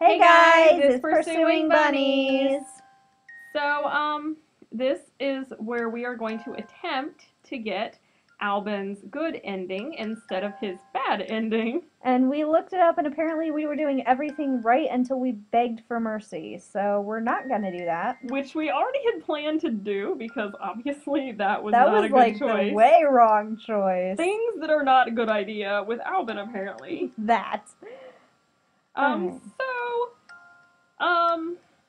Hey guys, it's Pursuing Bunnies. So, this is where we are going to attempt to get Alben's good ending instead of his bad ending. And we looked it up, and apparently we were doing everything right until we begged for mercy. So we're not gonna do that. Which we already had planned to do because obviously that was That not was a good like choice. the way wrong choice. Things that are not a good idea with Alben, apparently. That. Alright. So,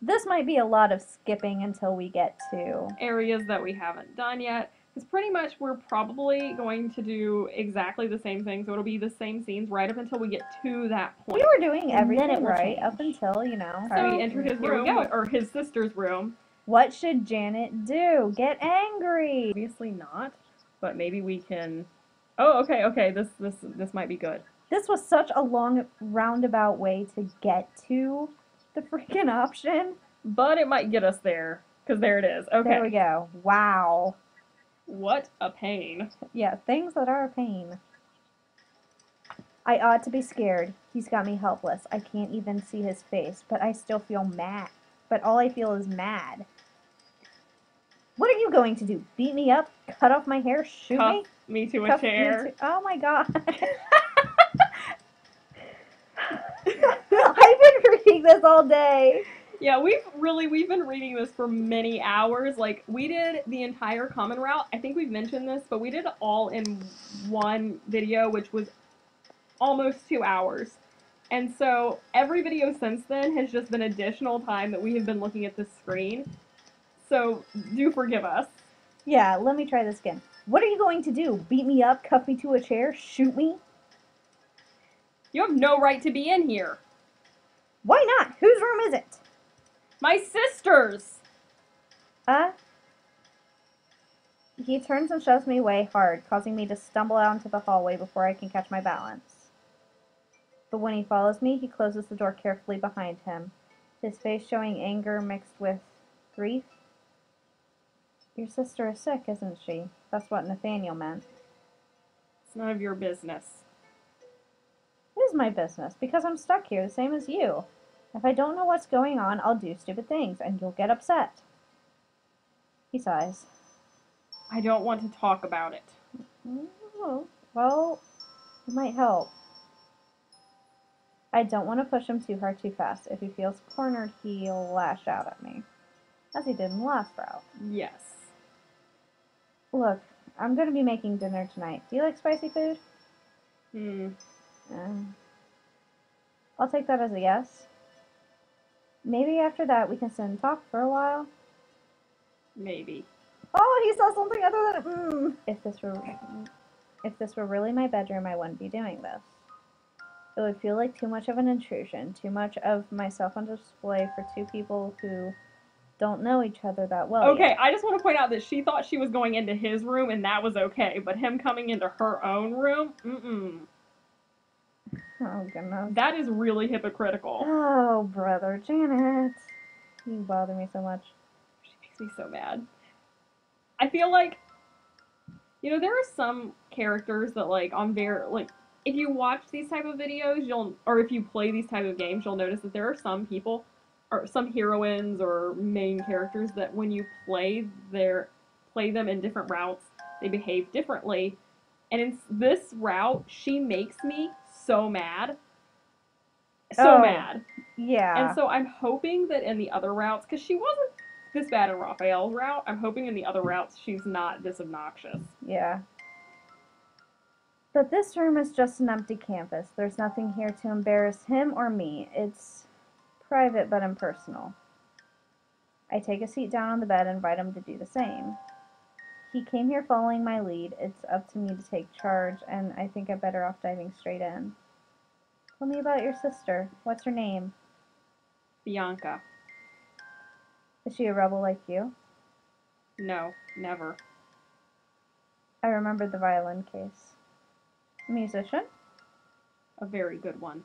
This might be a lot of skipping until we get to areas that we haven't done yet. Because pretty much we're probably going to do exactly the same thing, so it'll be the same scenes right up until we get to that point. We were doing And then everything it will right change. up until, So we enter his Here we room, go. or his sister's room. What should Janet do? Get angry. Obviously not, but maybe we can. Oh, okay. This might be good. This was such a long roundabout way to get to the freaking option. But it might get us there, because there it is. Okay. There we go. Wow. What a pain. Yeah, things that are a pain. I ought to be scared. He's got me helpless. I can't even see his face, but I still feel mad. But all I feel is mad. What are you going to do? Beat me up? Cut off my hair? Shoot Cuff me? me to a Cuff chair. me to... Oh my god. I've been reading this all day. Yeah, we've been reading this for many hours. Like, we did the entire common route. I think we've mentioned this, but we did it all in one video, which was almost 2 hours. And so every video since then has just been additional time that we have been looking at this screen. So do forgive us. Yeah, let me try this again. What are you going to do? Beat me up? Cuff me to a chair? Shoot me? You have no right to be in here. Why not? Whose room is it? My sister's! He turns and shoves me away hard, causing me to stumble out into the hallway before I can catch my balance. But when he follows me, he closes the door carefully behind him, his face showing anger mixed with grief. Your sister is sick, isn't she? That's what Nathaniel meant. It's none of your business. It is my business, because I'm stuck here the same as you. If I don't know what's going on, I'll do stupid things, and you'll get upset. He sighs. I don't want to talk about it. Oh, well, it might help. I don't want to push him too hard too fast. If he feels cornered, he'll lash out at me. As he did in the last route. Yes. Look, I'm going to be making dinner tonight. Do you like spicy food? I'll take that as a yes. Maybe after that we can sit and talk for a while. Maybe. Oh, he saw something other than If this were really my bedroom, I wouldn't be doing this. It would feel like too much of an intrusion, too much of myself on display for two people who don't know each other that well. Okay, yet. I just want to point out that she thought she was going into his room and that was okay, but him coming into her own room, Oh, goodness. That is really hypocritical. Oh, brother, Janet. You bother me so much. She makes me so mad. I feel like, there are some characters that, if you watch these type of videos, or if you play these type of games, you'll notice that there are some people, or some heroines or main characters that when you play them in different routes, they behave differently. And in this route, she makes me so mad. So mad. Yeah. And so I'm hoping that in the other routes, because she wasn't this bad in Raphael's route, I'm hoping in the other routes she's not this obnoxious. Yeah. But this room is just an empty canvas. There's nothing here to embarrass him or me. It's private but impersonal. I take a seat down on the bed and invite him to do the same. He came here following my lead. It's up to me to take charge, and I think I'm better off diving straight in. Tell me about your sister. What's her name? Bianca. Is she a rebel like you? No, never. I remembered the violin case. A musician? A very good one.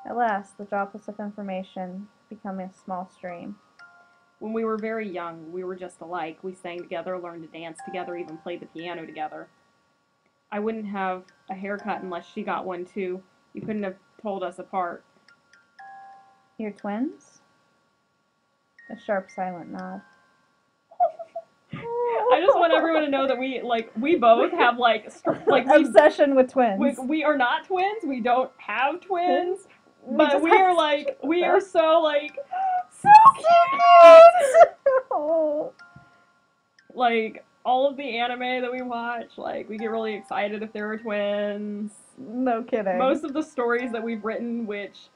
At last, the droplets of information become a small stream. When we were very young, we were just alike. We sang together, learned to dance together, even played the piano together. I wouldn't have a haircut unless she got one too. You couldn't have told us apart. You're twins? A sharp, silent nod. I just want everyone to know that we both have obsession with twins. We are not twins. We don't have twins. But we them. are so So cute. Oh. Like all of the anime that we watch, like we get really excited if there are twins. No kidding. Most of the stories that we've written, which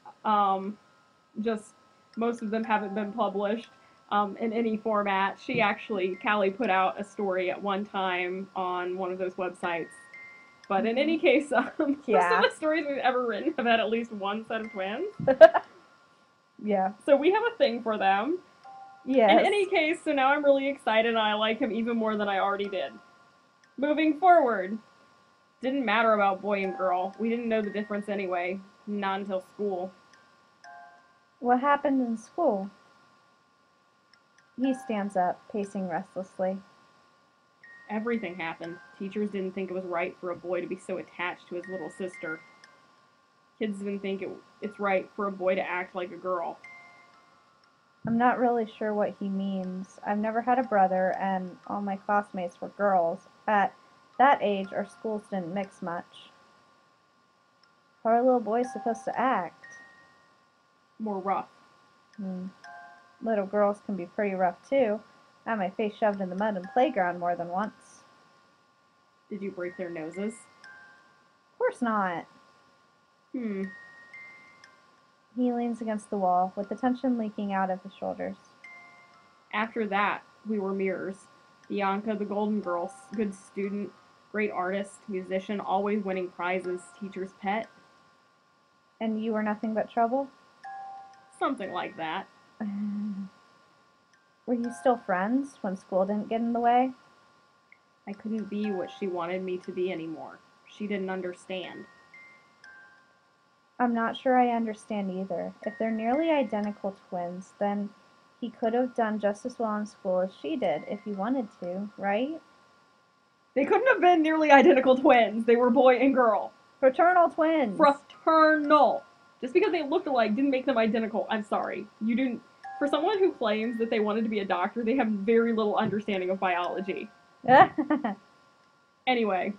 just most of them haven't been published in any format. Callie put out a story at one time on one of those websites. But in any case, most of the stories we've ever written have had at least one set of twins. Yeah. So we have a thing for them. Yes. In any case, so now I'm really excited and I like him even more than I already did. Moving forward, didn't matter about boy and girl. We didn't know the difference anyway. Not until school. What happened in school? He stands up, pacing restlessly. Everything happened. Teachers didn't think it was right for a boy to be so attached to his little sister. Kids didn't think it's right for a boy to act like a girl. I'm not really sure what he means. I've never had a brother, and all my classmates were girls. At that age, our schools didn't mix much. How are little boys supposed to act? More rough. Little girls can be pretty rough, too. I had my face shoved in the mud in playground more than once. Did you break their noses? Of course not. He leans against the wall, with the tension leaking out of his shoulders. After that, we were mirrors. Bianca, the golden girl, good student, great artist, musician, always winning prizes, teacher's pet. And you were nothing but trouble? Something like that. Were you still friends when school didn't get in the way? I couldn't be what she wanted me to be anymore. She didn't understand. I'm not sure I understand either. If they're nearly identical twins, then he could have done just as well in school as she did if he wanted to, right? They couldn't have been nearly identical twins. They were boy and girl. Fraternal twins. Fraternal. Just because they looked alike didn't make them identical. I'm sorry. You didn't. For someone who claims that they wanted to be a doctor, they have very little understanding of biology. Anyway.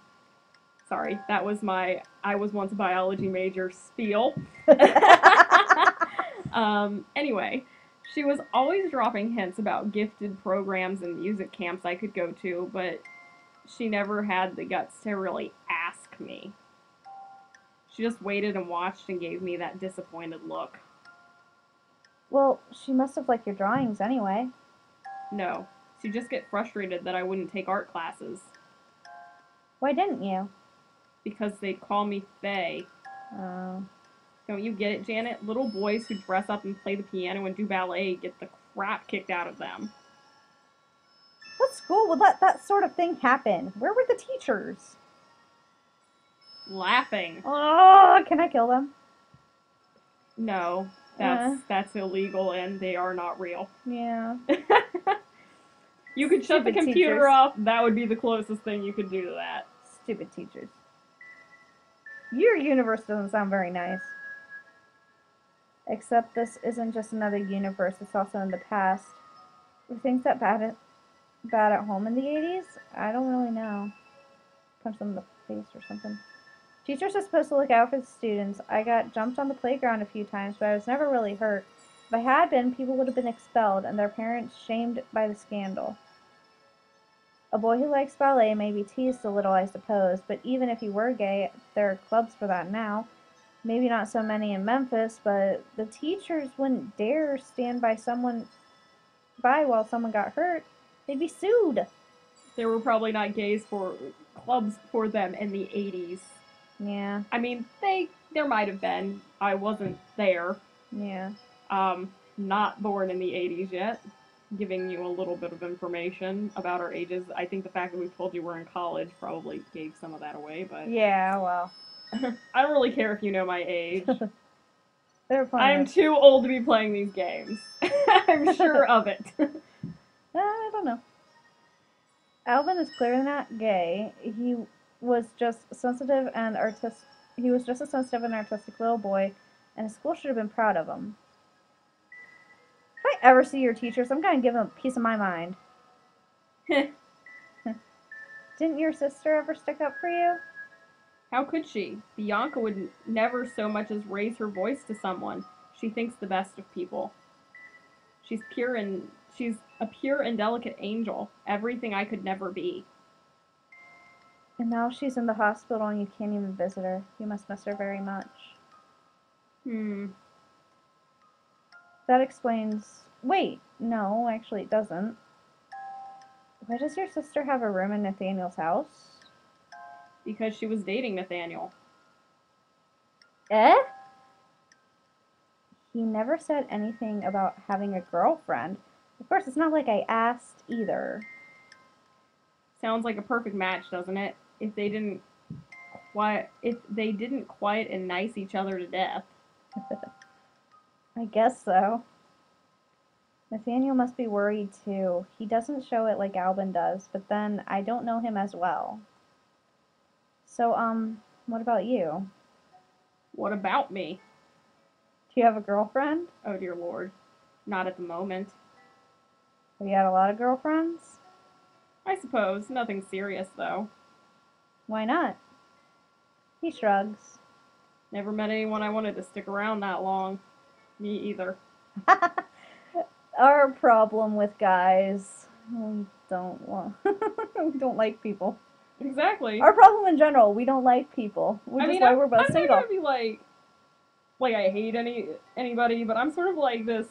Sorry, that was my I was once a biology major spiel. Anyway, she was always dropping hints about gifted programs and music camps I could go to, but she never had the guts to really ask me. She just waited and watched and gave me that disappointed look. Well, she must have liked your drawings anyway. No, she'd just get frustrated that I wouldn't take art classes. Why didn't you? Because they'd call me Faye. Oh. Don't you get it, Janet? Little boys who dress up and play the piano and do ballet get the crap kicked out of them. What school would let that sort of thing happen? Where were the teachers? Laughing. Oh, can I kill them? No, that's illegal and they are not real. Yeah. You could shut the computer off. That would be the closest thing you could do to that. Stupid teachers. Your universe doesn't sound very nice. Except this isn't just another universe, it's also in the past. Were things that bad at home in the 80s? I don't really know. Punch them in the face or something. Teachers are supposed to look out for the students. I got jumped on the playground a few times, but I was never really hurt. If I had been, people would have been expelled and their parents shamed by the scandal. A boy who likes ballet may be teased a little, I suppose, but even if he were gay, there are clubs for that now. Maybe not so many in Memphis, but the teachers wouldn't dare stand by while someone got hurt. They'd be sued. There were probably not clubs for them in the 80s. Yeah. I mean, there might have been. I wasn't there. Yeah. Not born in the 80s yet. Giving you a little bit of information about our ages. I think the fact that we told you we're in college probably gave some of that away, but... Yeah, well. I don't really care if you know my age. I'm too old to be playing these games. I'm sure of it. I don't know. Alben is clearly not gay. He was just a sensitive and artistic little boy, and his school should have been proud of him. I ever see your teachers, I'm gonna give them a piece of my mind. Didn't your sister ever stick up for you? How could she? Bianca would never so much as raise her voice to someone. She thinks the best of people. She's a pure and delicate angel. Everything I could never be. And now she's in the hospital and you can't even visit her. You must miss her very much. That explains... Wait, no, actually it doesn't. Why does your sister have a room in Nathaniel's house? Because she was dating Nathaniel. Eh? He never said anything about having a girlfriend. Of course, it's not like I asked either. Sounds like a perfect match, doesn't it? If they didn't quiet and nice each other to death. I guess so. Nathaniel must be worried too. He doesn't show it like Alben does, but then I don't know him as well. So, what about you? What about me? Do you have a girlfriend? Oh dear Lord. Not at the moment. Have you had a lot of girlfriends? I suppose. Nothing serious, though. Why not? He shrugs. Never met anyone I wanted to stick around that long. Me either. Our problem with guys, we don't like people. Exactly. Our problem in general, we don't like people, which is why we're both single. I'm not gonna be like I hate anybody, but I'm sort of like this.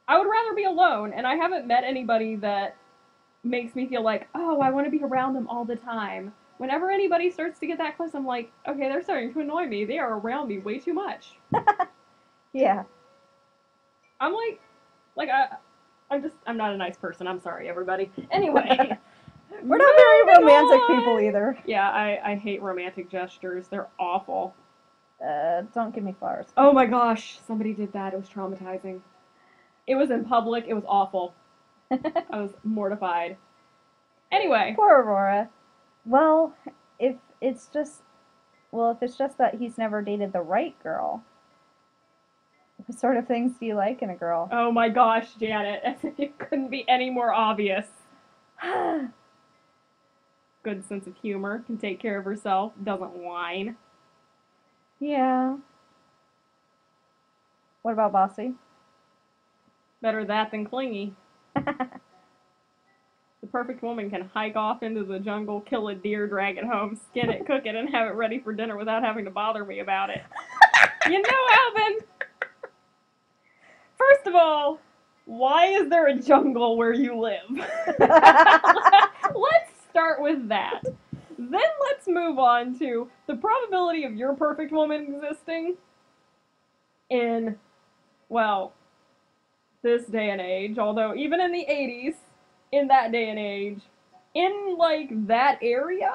I would rather be alone, and I haven't met anybody that makes me feel like, oh, I want to be around them all the time. Whenever anybody starts to get that close, I'm like, okay, they're starting to annoy me. They are around me way too much. Yeah. I'm I'm not a nice person. I'm sorry, everybody. Anyway. We're not very romantic people either. Yeah, I hate romantic gestures. They're awful. Don't give me flowers. Oh my gosh, somebody did that. It was traumatizing. It was in public. It was awful. I was mortified. Anyway. Poor Aurora. Well, if it's just that he's never dated the right girl. What sort of things do you like in a girl? Oh my gosh, Janet. It couldn't be any more obvious. Good sense of humor, can take care of herself, doesn't whine. Yeah. What about bossy? Better that than clingy. The perfect woman can hike off into the jungle, kill a deer, drag it home, skin it, cook it, and have it ready for dinner without having to bother me about it. You know, Alben, first of all, why is there a jungle where you live? Let's start with that. Then let's move on to the probability of your perfect woman existing in, well, this day and age, although even in the 80s, in that day and age, in, like, that area,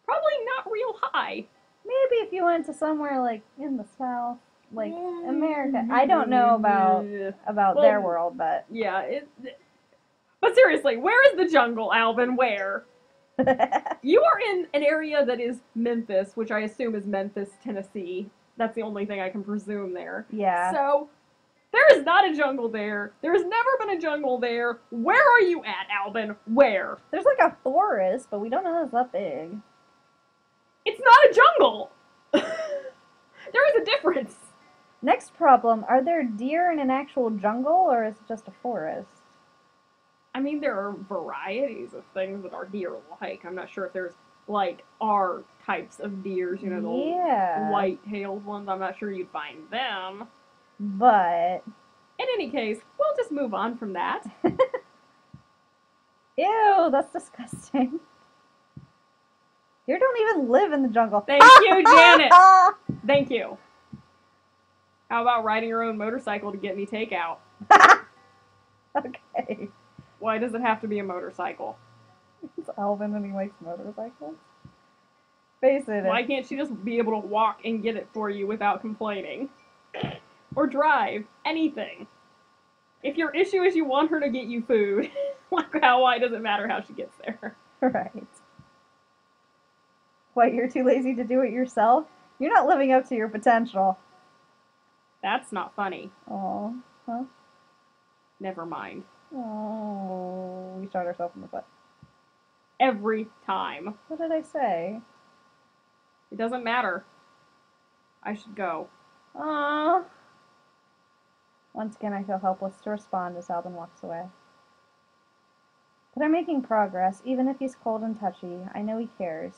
probably not real high. Maybe if you went to somewhere, like, in the South, like, America. I don't know about their world, but... Yeah, but seriously, where is the jungle, Alben? Where? You are in an area that is Memphis, which I assume is Memphis, Tennessee. That's the only thing I can presume there. Yeah. So, there is not a jungle there. There has never been a jungle there. Where are you at, Alben? Where? There's like a forest, but we don't know it's that big. It's not a jungle! There is a difference. Next problem, are there deer in an actual jungle, or is it just a forest? I mean, there are varieties of things that are deer-like. I'm not sure if there's, like, our types of deers, you know, the white-tailed ones. I'm not sure you'd find them. But... in any case, we'll just move on from that. Ew, that's disgusting. Deer don't even live in the jungle. Thank you, Janet. Thank you. How about riding your own motorcycle to get me takeout? Okay. Why does it have to be a motorcycle? It's Alvin and he likes motorcycles. Face it. Why can't she just be able to walk and get it for you without complaining? Or drive. Anything. If your issue is you want her to get you food, why does it matter how she gets there? Right. What, you're too lazy to do it yourself? You're not living up to your potential. That's not funny. Aw. Huh? Never mind. Oh, we shot ourselves in the foot. Every time. What did I say? It doesn't matter. I should go. Aww. Once again, I feel helpless to respond as Alben walks away. But I'm making progress, even if he's cold and touchy. I know he cares.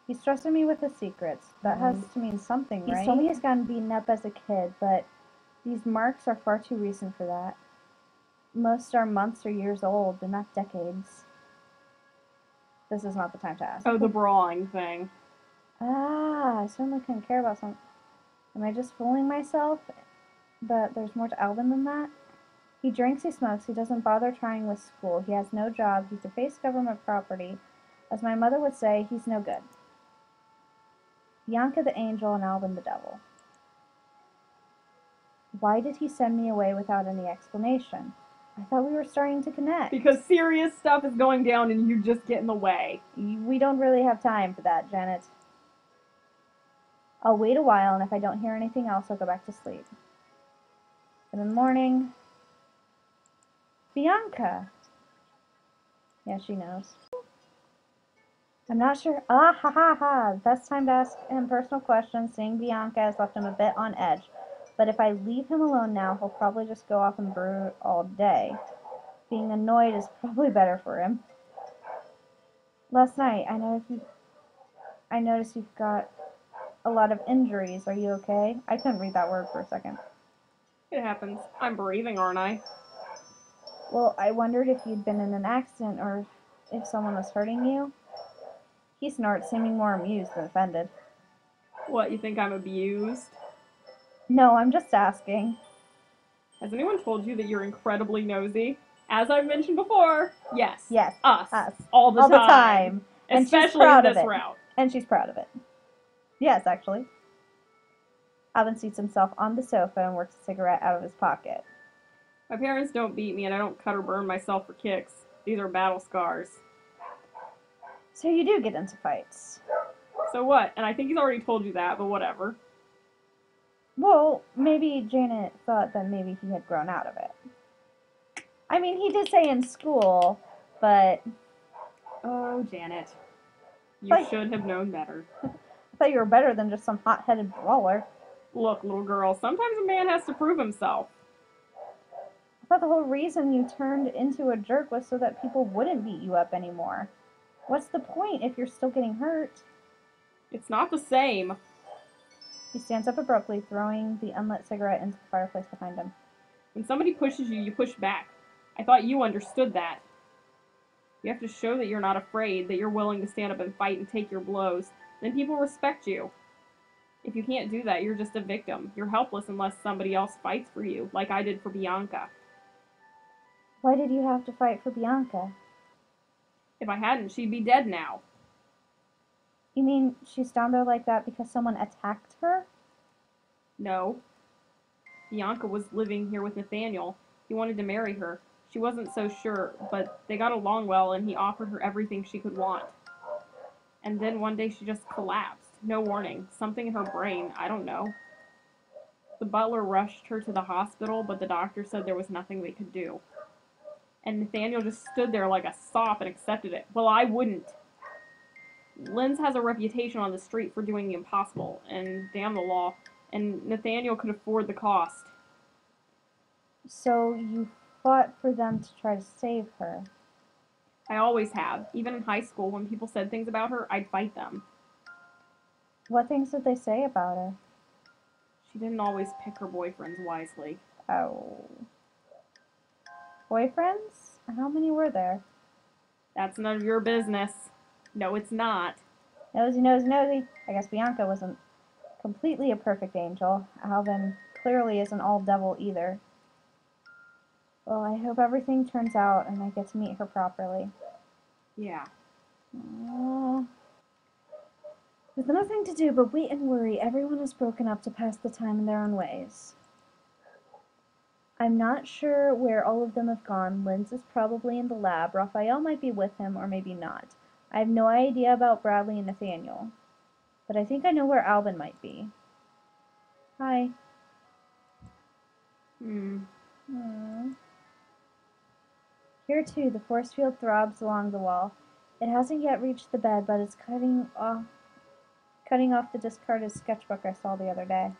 He's trusted me with his secrets. That has to mean something, right? He's told me he's gotten beaten up as a kid, but these marks are far too recent for that. Most are months or years old, but not decades. This is not the time to ask. Oh, the brawling thing. I certainly couldn't care about something. Am I just fooling myself that there's more to Alben than that? He drinks, he smokes, he doesn't bother trying with school, he has no job, he's defaced government property. As my mother would say, he's no good. Bianca the angel and Alben the devil. Why did he send me away without any explanation? I thought we were starting to connect. Because serious stuff is going down and you just get in the way. We don't really have time for that, Janet. I'll wait a while, and if I don't hear anything else, I'll go back to sleep. But in the morning... Bianca! Yeah, she knows. I'm not sure... Ah, ha, ha, ha! Best time to ask him personal questions. Seeing Bianca has left him a bit on edge. But if I leave him alone now, he'll probably just go off and brew all day. Being annoyed is probably better for him. Last night, I noticed you've got a lot of injuries. Are you okay? I couldn't read that word for a second. It happens. I'm breathing, aren't I? Well, I wondered if you'd been in an accident or if someone was hurting you. He snorts, seeming more amused than offended. What, you think I'm abused? No, I'm just asking. Has anyone told you that you're incredibly nosy? As I've mentioned before, yes. Yes. Us. All the time. And Especially she's proud in this of it. route. And she's proud of it. Yes, actually. Alben seats himself on the sofa and works a cigarette out of his pocket. My parents don't beat me and I don't cut or burn myself for kicks. These are battle scars. So you do get into fights. So what? And I think he's already told you that, but whatever. Well, maybe Janet thought that maybe he had grown out of it. I mean, he did say in school, but... Oh, Janet. You should have known better. I thought you were better than just some hot-headed brawler. Look, little girl, sometimes a man has to prove himself. I thought the whole reason you turned into a jerk was so that people wouldn't beat you up anymore. What's the point if you're still getting hurt? It's not the same. He stands up abruptly, throwing the unlit cigarette into the fireplace behind him. When somebody pushes you, you push back. I thought you understood that. You have to show that you're not afraid, that you're willing to stand up and fight and take your blows. Then people respect you. If you can't do that, you're just a victim. You're helpless unless somebody else fights for you, like I did for Bianca. Why did you have to fight for Bianca? If I hadn't, she'd be dead now. You mean she's down there like that because someone attacked her? No. Bianca was living here with Nathaniel. He wanted to marry her. She wasn't so sure, but they got along well and he offered her everything she could want. And then one day she just collapsed. No warning. Something in her brain. I don't know. The butler rushed her to the hospital, but the doctor said there was nothing they could do. And Nathaniel just stood there like a sop and accepted it. Well, I wouldn't. Linz has a reputation on the street for doing the impossible, and damn the law, and Nathaniel could afford the cost. So you fought for them to try to save her? I always have. Even in high school, when people said things about her, I'd fight them. What things did they say about her? She didn't always pick her boyfriends wisely. Oh. Boyfriends? How many were there? That's none of your business. No, it's not. Nosy, nosy, nosy. I guess Bianca wasn't completely a perfect angel. Alben clearly isn't all devil either. Well, I hope everything turns out and I get to meet her properly. Yeah. There's nothing to do but wait and worry. Everyone has broken up to pass the time in their own ways. I'm not sure where all of them have gone. Linz is probably in the lab. Raphael might be with him, or maybe not. I have no idea about Bradley and Nathaniel. But I think I know where Alben might be. Hi. Hmm. Here too, the force field throbs along the wall. It hasn't yet reached the bed, but it's cutting off the discarded sketchbook I saw the other day.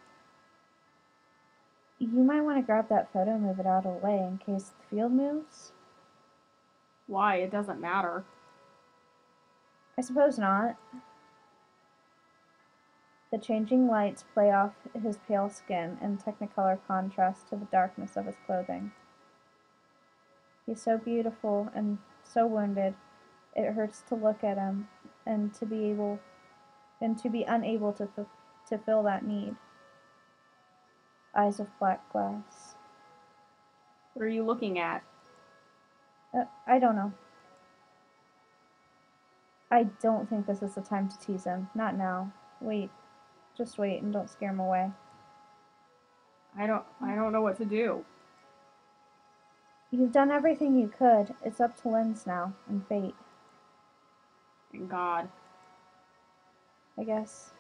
You might want to grab that photo and move it out of the way in case the field moves. Why? It doesn't matter. I suppose not. The changing lights play off his pale skin in technicolor contrast to the darkness of his clothing. He's so beautiful and so wounded. It hurts to look at him and to be unable to fill that need. Eyes of black glass. What are you looking at? I don't know. I don't think this is the time to tease him. Not now. Wait. Just wait and don't scare him away. I don't know what to do. You've done everything you could. It's up to Lynn's now, and fate. And God. I guess.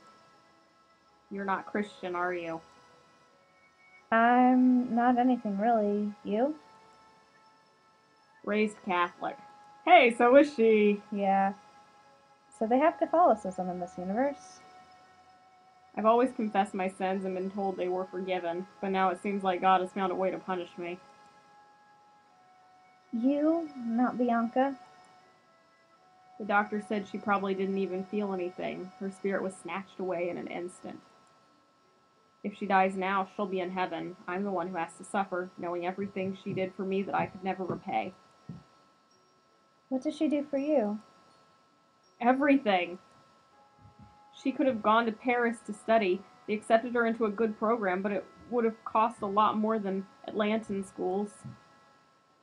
You're not Christian, are you? I'm not anything really. You? Raised Catholic. Hey, so is she. Yeah. So they have Catholicism in this universe. I've always confessed my sins and been told they were forgiven, but now it seems like God has found a way to punish me. You, not Bianca. The doctor said she probably didn't even feel anything. Her spirit was snatched away in an instant. If she dies now, she'll be in heaven. I'm the one who has to suffer, knowing everything she did for me that I could never repay. What did she do for you? Everything! She could have gone to Paris to study. They accepted her into a good program, but it would have cost a lot more than Atlantan schools.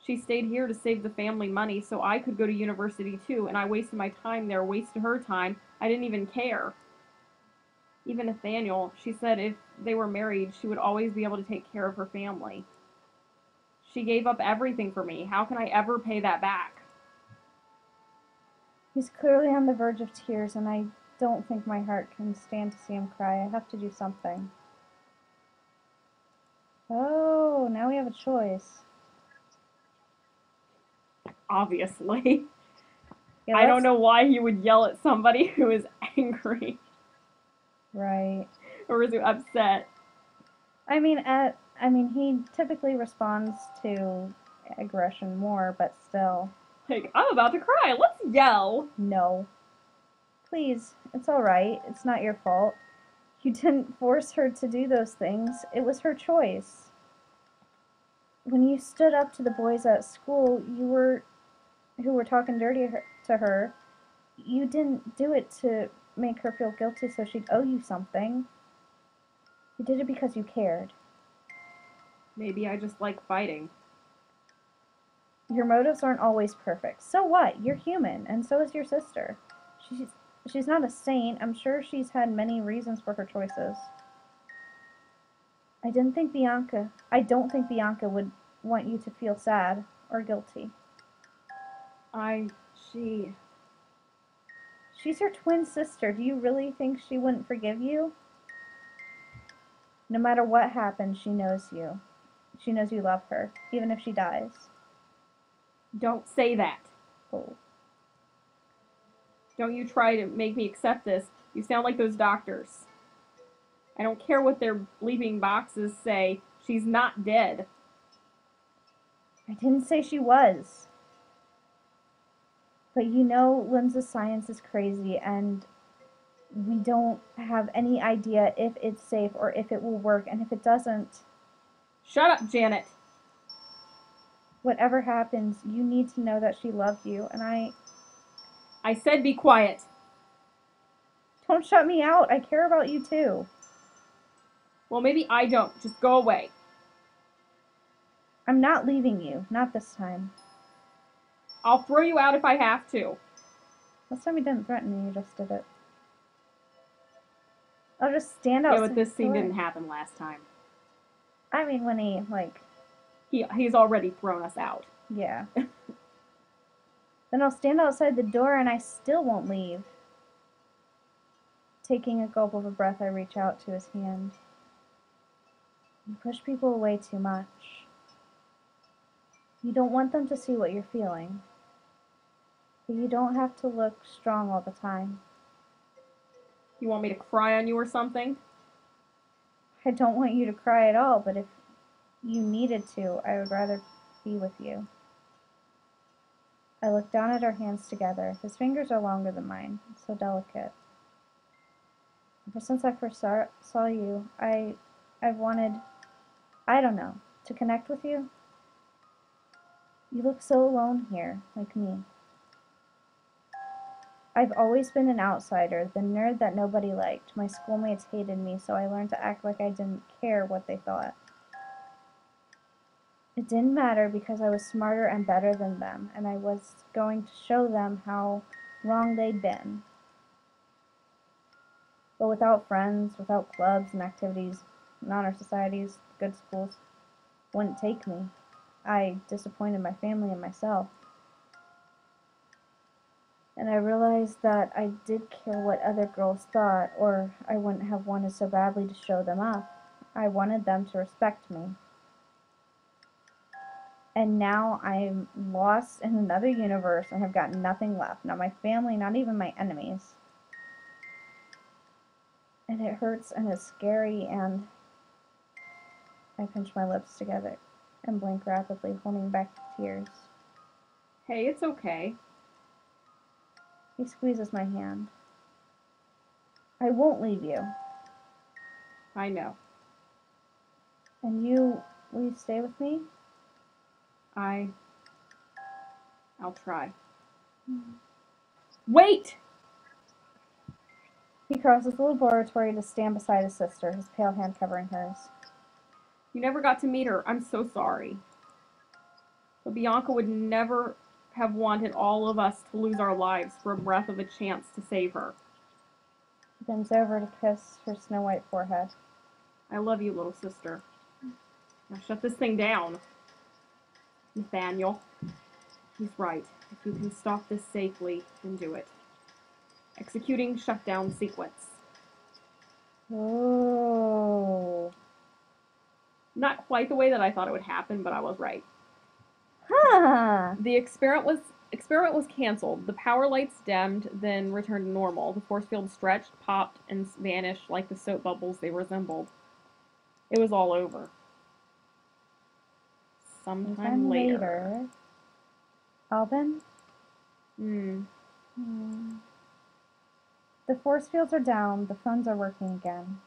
She stayed here to save the family money so I could go to university too, and I wasted my time there, wasted her time. I didn't even care. Even Nathaniel, she said if they were married, she would always be able to take care of her family. She gave up everything for me. How can I ever pay that back? He's clearly on the verge of tears, and I don't think my heart can stand to see him cry. I have to do something. Oh, now we have a choice. Obviously. Yeah, I don't know why he would yell at somebody who is angry. Right. Or is upset. I mean, he typically responds to aggression more, but still. Like, I'm about to cry. Let's yell. No. Please, it's alright. It's not your fault. You didn't force her to do those things. It was her choice. When you stood up to the boys at school, who were talking dirty to her, you didn't do it to make her feel guilty so she'd owe you something. You did it because you cared. Maybe I just like fighting. Your motives aren't always perfect. So what? You're human, and so is your sister. She's not a saint. I'm sure she's had many reasons for her choices. I don't think Bianca would want you to feel sad or guilty. She's your twin sister. Do you really think she wouldn't forgive you? No matter what happens, she knows you. She knows you love her, even if she dies. Don't say that. Oh. Don't you try to make me accept this. You sound like those doctors. I don't care what their bleeping boxes say. She's not dead. I didn't say she was. But you know, Linza's science is crazy, and we don't have any idea if it's safe or if it will work, and if it doesn't... Shut up, Janet. Whatever happens, you need to know that she loved you, and I said be quiet. Don't shut me out. I care about you too. Well, maybe I don't. Just go away. I'm not leaving you. Not this time. I'll throw you out if I have to. Last time you didn't threaten me, you just did it. I'll just stand outside. Yeah, but this scene didn't happen last time. I mean, when he, He's already thrown us out. Yeah. Then I'll stand outside the door and I still won't leave. Taking a gulp of a breath, I reach out to his hand. You push people away too much. You don't want them to see what you're feeling. But you don't have to look strong all the time. You want me to cry on you or something? I don't want you to cry at all, but if you needed to, I would rather be with you. I looked down at our hands together. His fingers are longer than mine, so delicate. Ever since I first saw you, I've wanted, I don't know, to connect with you. You look so alone here, like me. I've always been an outsider, the nerd that nobody liked. My schoolmates hated me, so I learned to act like I didn't care what they thought. It didn't matter because I was smarter and better than them, and I was going to show them how wrong they'd been. But without friends, without clubs and activities, honor societies, good schools wouldn't take me. I disappointed my family and myself. And I realized that I did care what other girls thought, or I wouldn't have wanted so badly to show them up. I wanted them to respect me. And now I'm lost in another universe and have got nothing left. Not my family, not even my enemies. And it hurts and it's scary, and I pinch my lips together and blink rapidly, holding back the tears. Hey, it's okay. He squeezes my hand. I won't leave you. I know. And will you stay with me? I'll try. Wait! He crosses the laboratory to stand beside his sister, his pale hand covering hers. You never got to meet her. I'm so sorry. But Bianca would never have wanted all of us to lose our lives for a breath of a chance to save her. He bends over to kiss her snow-white forehead. I love you, little sister. Now shut this thing down. Nathaniel. He's right. If you can stop this safely, then do it. Executing shutdown sequence. Oh. Not quite the way that I thought it would happen, but I was right. Huh. The experiment was canceled. The power lights dimmed, then returned to normal. The force field stretched, popped, and vanished like the soap bubbles they resembled. It was all over. Sometime later. Alben? Hmm. The force fields are down. The phones are working again.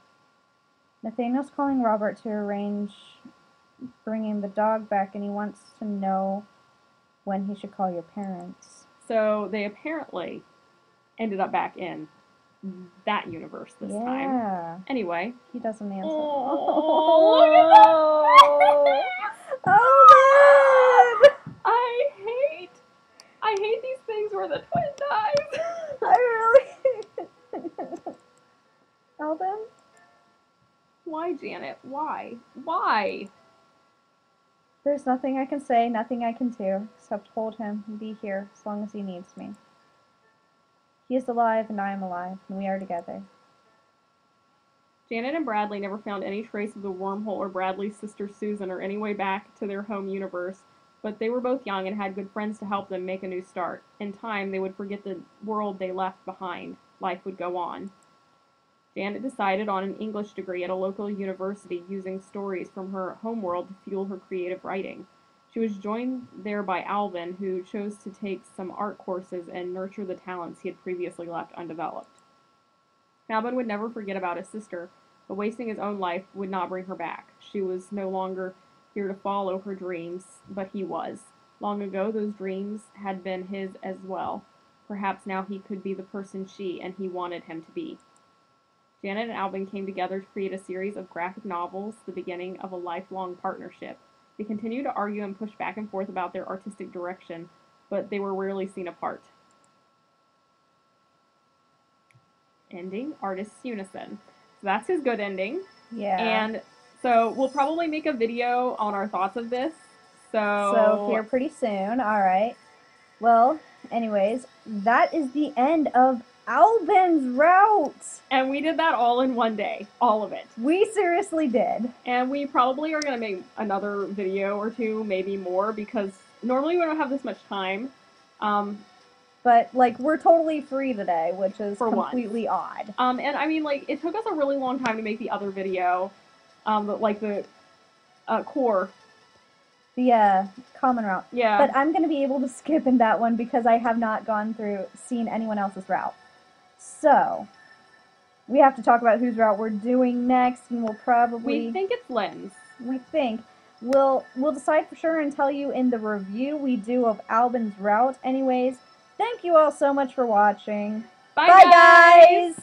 Nathaniel's calling Robert to arrange bringing the dog back, and he wants to know when he should call your parents. So they apparently ended up back in that universe this time. Anyway. He doesn't answer. Oh, look at that! Oh, man! I hate these things where the twin dies. I really... Alben? Why, Janet? Why? Why? There's nothing I can say, nothing I can do, except hold him and be here as long as he needs me. He is alive and I am alive, and we are together. Janet and Bradley never found any trace of the wormhole or Bradley's sister Susan or any way back to their home universe, but they were both young and had good friends to help them make a new start. In time, they would forget the world they left behind. Life would go on. Janet decided on an English degree at a local university, using stories from her homeworld to fuel her creative writing. She was joined there by Alben, who chose to take some art courses and nurture the talents he had previously left undeveloped. Alben would never forget about his sister, but wasting his own life would not bring her back. She was no longer here to follow her dreams, but he was. Long ago, those dreams had been his as well. Perhaps now he could be the person she and he wanted him to be. Janet and Alben came together to create a series of graphic novels, the beginning of a lifelong partnership. They continued to argue and push back and forth about their artistic direction, but they were rarely seen apart. Ending, artists unison. So that's his good ending. Yeah. And so we'll probably make a video on our thoughts of this. So here pretty soon. All right. Well, anyways, that is the end of Alben's route. And we did that all in one day. All of it. We seriously did. And we probably are going to make another video or two, maybe more, because normally we don't have this much time. But, like, we're totally free today, which is For completely odd. And I mean, like, it took us a really long time to make the other video, like the core. The common route. Yeah. But I'm going to be able to skip in that one because I have not seen anyone else's route. So, we have to talk about whose route we're doing next, and we'll probably... We think it's Lynn's. We think. We'll decide for sure and tell you in the review we do of Alben's route. Anyways, thank you all so much for watching. Bye, Bye guys!